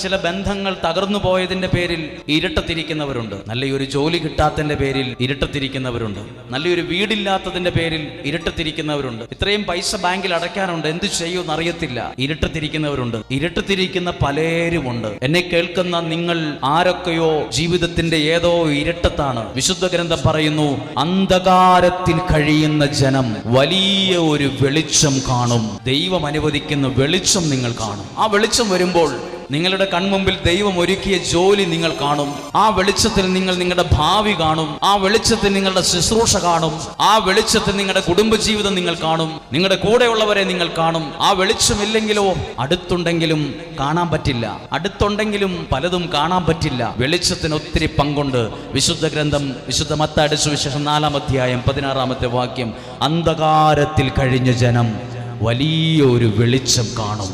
ചില ബന്ധങ്ങൾ തകർന്നു പോയതിന്റെ പേരിൽ ഇരുട്ടത്തിരിക്കുന്നവരുണ്ട്. നല്ലൊരു ജോലി കിട്ടാത്തതിന്റെ പേരിൽ ഇരുട്ടത്തിരിക്കുന്നവരുണ്ട്. നല്ലൊരു വീടില്ലാത്തതിന്റെ പേരിൽ ഇരുട്ടത്തിരിക്കുന്നവരുണ്ട്. ഇത്രയും പൈസ ബാങ്കിൽ അടയ്ക്കാനുണ്ട്, എന്ത് ചെയ്യുമെന്ന് അറിയത്തില്ല, ഇരുട്ടത്തിരിക്കുന്നവരുണ്ട്. ഇരുട്ടത്തിരിക്കുന്ന പലരുമുണ്ട്. എന്നെ കേൾക്കുന്ന നിങ്ങൾ ആരൊക്കെയോ ജീവിതത്തിന്റെ ഏതോ ഇരുട്ടത്താണ്. വിശുദ്ധ ഗ്രന്ഥം പറയുന്നു, അന്ധകാരത്തിൽ കഴിയുന്ന ജനം വലിയ ഒരു വെളിച്ചം കാണും. ദൈവം അനുവദിക്കുന്ന വെളിച്ചം നിങ്ങൾ കാണും. ആ വെളിച്ചം വരുമ്പോൾ നിങ്ങളുടെ കൺമുമ്പിൽ ദൈവം ഒരുക്കിയ ജോലി നിങ്ങൾ കാണും. ആ വെളിച്ചത്തിൽ നിങ്ങൾ നിങ്ങളുടെ ഭാവി കാണും. ആ വെളിച്ചത്തിൽ നിങ്ങളുടെ ശുശ്രൂഷ കാണും. ആ വെളിച്ചത്തിൽ നിങ്ങളുടെ കുടുംബജീവിതം നിങ്ങൾ കാണും. നിങ്ങളുടെ കൂടെയുള്ളവരെ നിങ്ങൾ കാണും. ആ വെളിച്ചമില്ലെങ്കിലോ അടുത്തുണ്ടെങ്കിലും കാണാൻ പറ്റില്ല, അടുത്തുണ്ടെങ്കിലും പലതും കാണാൻ പറ്റില്ല. വെളിച്ചത്തിന് ഒത്തിരി പങ്കുണ്ട്. വിശുദ്ധ ഗ്രന്ഥം, വിശുദ്ധ മത്തായിയുടെ സുവിശേഷം 4-ാം അധ്യായം 16-ാമത്തെ വാക്യം, അന്ധകാരത്തിൽ കഴിഞ്ഞ ജനം വലിയ ഒരു വെളിച്ചം കാണും.